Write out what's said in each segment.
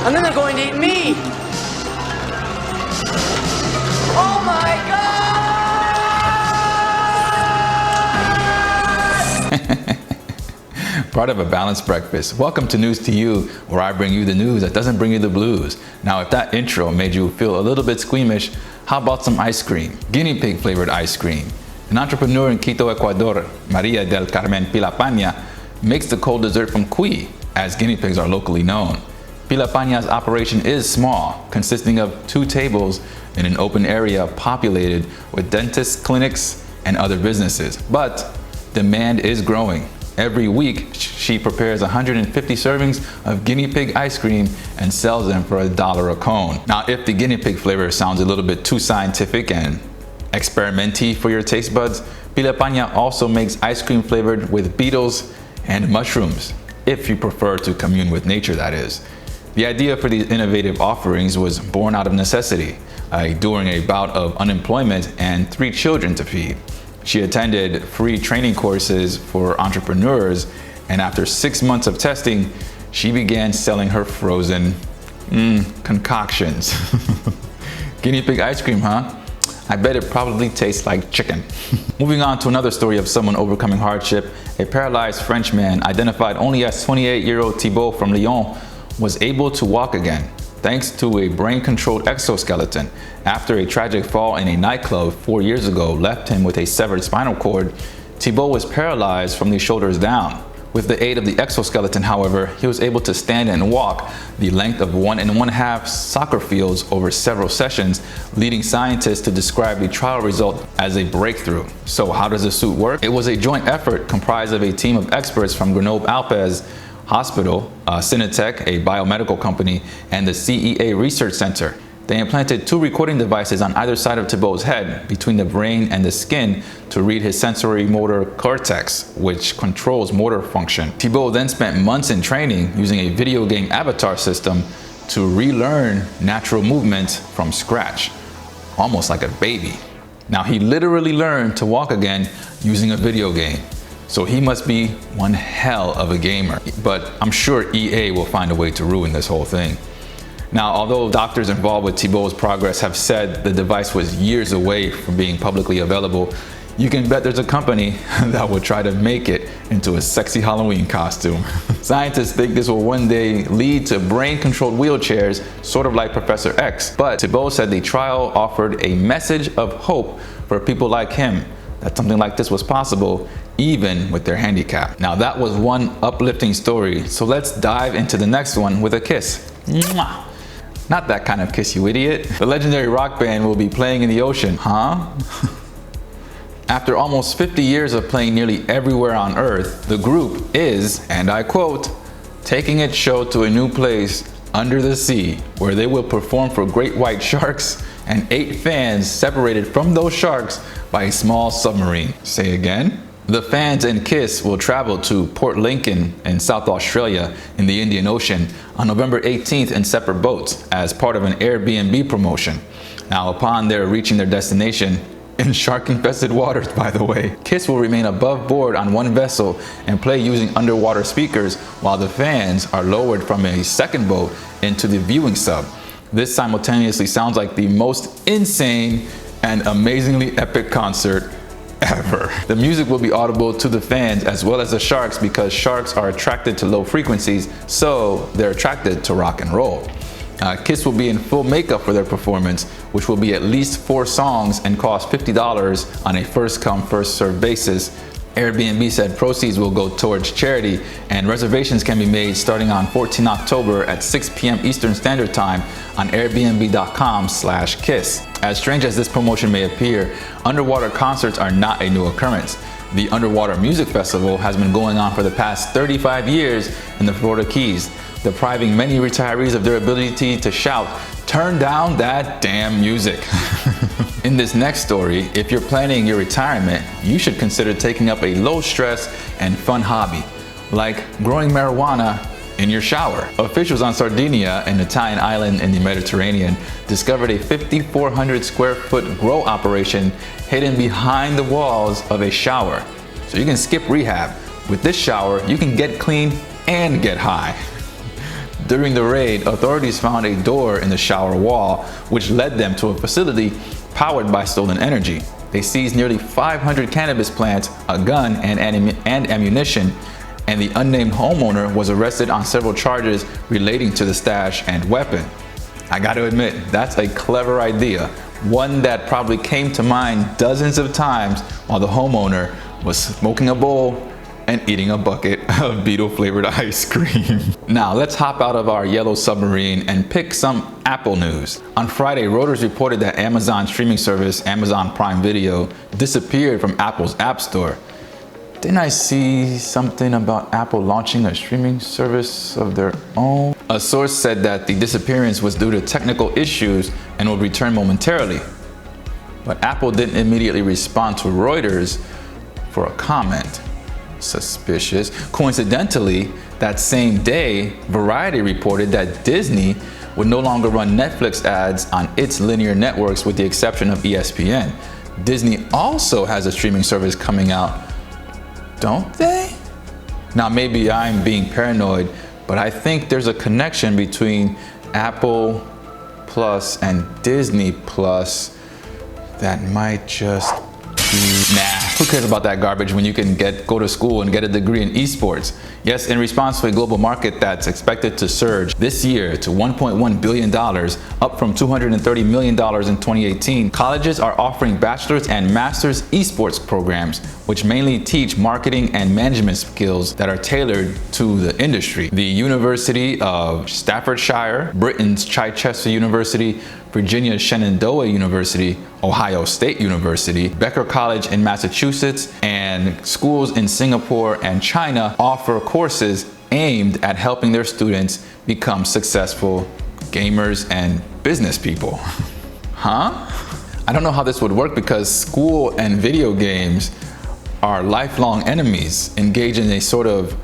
And then they're going to eat me. Oh my God! Part of a balanced breakfast. Welcome to News to You, where I bring you the news that doesn't bring you the blues. Now, if that intro made you feel a little bit squeamish, how about some ice cream? Guinea pig flavored ice cream. An entrepreneur in Quito, Ecuador, Maria del Carmen Pilapaña, makes the cold dessert from cuy, as guinea pigs are locally known. Pilapaña's operation is small, consisting of 2 tables in an open area populated with dentists, clinics, and other businesses. But demand is growing. Every week, she prepares 150 servings of guinea pig ice cream and sells them for $1 a cone. Now, if the guinea pig flavor sounds a little bit too scientific and experimenty for your taste buds, Pilapaña also makes ice cream flavored with beetles and mushrooms, if you prefer to commune with nature, that is. The idea for these innovative offerings was born out of necessity, during a bout of unemployment and 3 children to feed. She attended free training courses for entrepreneurs, and after 6 months of testing, she began selling her frozen concoctions. Guinea pig ice cream, huh? I bet it probably tastes like chicken. Moving on to another story of someone overcoming hardship, a paralyzed French man identified only as 28-year-old Thibault from Lyon was able to walk again, thanks to a brain-controlled exoskeleton. After a tragic fall in a nightclub 4 years ago left him with a severed spinal cord, Thibault was paralyzed from the shoulders down. With the aid of the exoskeleton, however, he was able to stand and walk the length of 1 1/2 soccer fields over several sessions, leading scientists to describe the trial result as a breakthrough. So how does the suit work? It was a joint effort comprised of a team of experts from Grenoble-Alpes Hospital, Cinetech, a biomedical company, and the CEA Research Center. They implanted 2 recording devices on either side of Thibault's head, between the brain and the skin, to read his sensory motor cortex, which controls motor function. Thibault then spent months in training using a video game avatar system to relearn natural movements from scratch, almost like a baby. Now, he literally learned to walk again using a video game. So he must be one hell of a gamer. But I'm sure EA will find a way to ruin this whole thing. Now, although doctors involved with Thibault's progress have said the device was years away from being publicly available, you can bet there's a company that will try to make it into a sexy Halloween costume. Scientists think this will one day lead to brain-controlled wheelchairs, sort of like Professor X. But Thibault said the trial offered a message of hope for people like him, that something like this was possible even with their handicap. Now, that was one uplifting story, so let's dive into the next one with a kiss. Mwah! Not that kind of kiss, you idiot. The legendary rock band will be playing in the ocean, huh? After almost 50 years of playing nearly everywhere on Earth, the group is, and I quote, taking its show to a new place under the sea, where they will perform for great white sharks and 8 fans separated from those sharks by a small submarine. Say again? The fans and KISS will travel to Port Lincoln in South Australia in the Indian Ocean on November 18th in separate boats as part of an Airbnb promotion. Now, upon their reaching their destination, in shark-infested waters, by the way, KISS will remain above board on one vessel and play using underwater speakers, while the fans are lowered from a second boat into the viewing sub. This simultaneously sounds like the most insane and amazingly epic concert ever. The music will be audible to the fans as well as the sharks, because sharks are attracted to low frequencies, so they're attracted to rock and roll. KISS will be in full makeup for their performance, which will be at least 4 songs and cost $50 on a first-come, first-served basis. Airbnb said proceeds will go towards charity, and reservations can be made starting on 14 October at 6 p.m. Eastern Standard Time on airbnb.com/kiss. As strange as this promotion may appear, underwater concerts are not a new occurrence. The Underwater Music Festival has been going on for the past 35 years in the Florida Keys, depriving many retirees of their ability to shout, "Turn down that damn music." In this next story, if you're planning your retirement, you should consider taking up a low-stress and fun hobby, like growing marijuana in your shower. Officials on Sardinia, an Italian island in the Mediterranean, discovered a 5,400 square foot grow operation hidden behind the walls of a shower. So you can skip rehab. With this shower, you can get clean and get high. During the raid, authorities found a door in the shower wall, which led them to a facility powered by stolen energy. They seized nearly 500 cannabis plants, a gun, and ammunition, and the unnamed homeowner was arrested on several charges relating to the stash and weapon. I gotta admit, that's a clever idea, one that probably came to mind dozens of times while the homeowner was smoking a bowl and eating a bucket of beetle-flavored ice cream. Now, let's hop out of our yellow submarine and pick some Apple news. On Friday, Reuters reported that Amazon streaming service, Amazon Prime Video, disappeared from Apple's App Store. Didn't I see something about Apple launching a streaming service of their own? A source said that the disappearance was due to technical issues and would return momentarily. But Apple didn't immediately respond to Reuters for a comment. Suspicious. Coincidentally, that same day, Variety reported that Disney would no longer run Netflix ads on its linear networks with the exception of ESPN. Disney also has a streaming service coming out, don't they? Now, maybe I'm being paranoid, but I think there's a connection between Apple Plus and Disney Plus that might just Nah, who cares about that garbage when you can go to school and get a degree in eSports? Yes, in response to a global market that's expected to surge this year to $1.1 billion, up from $230 million in 2018, colleges are offering bachelor's and master's eSports programs, which mainly teach marketing and management skills that are tailored to the industry. The University of Staffordshire, Britain's Chichester University, Virginia's Shenandoah University, Ohio State University, Becker College in Massachusetts, and schools in Singapore and China offer courses aimed at helping their students become successful gamers and business people. Huh? I don't know how this would work because school and video games are lifelong enemies engaged in a sort of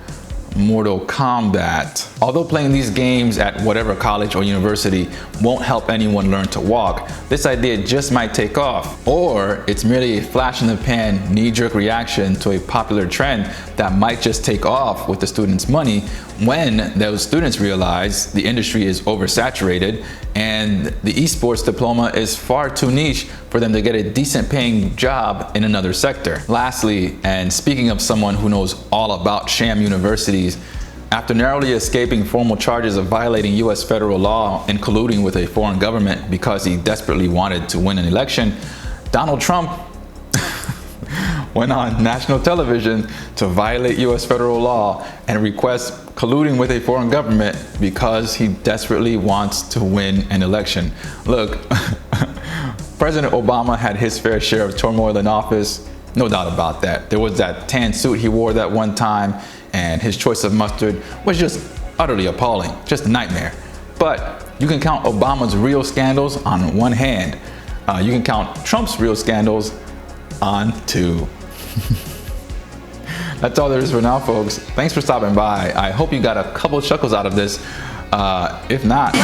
Mortal Kombat. Although playing these games at whatever college or university won't help anyone learn to walk, this idea just might take off. Or it's merely a flash in the pan, knee-jerk reaction to a popular trend that might just take off with the students' money when those students realize the industry is oversaturated and the esports diploma is far too niche for them to get a decent paying job in another sector. Lastly, and speaking of someone who knows all about sham universities, after narrowly escaping formal charges of violating US federal law and colluding with a foreign government because he desperately wanted to win an election, Donald Trump went on national television to violate US federal law and request colluding with a foreign government because he desperately wants to win an election. Look, President Obama had his fair share of turmoil in office, no doubt about that. There was that tan suit he wore that one time, and his choice of mustard was just utterly appalling, just a nightmare. But you can count Obama's real scandals on one hand. You can count Trump's real scandals on two. That's all there is for now, folks. Thanks for stopping by. I hope you got a couple chuckles out of this. If not,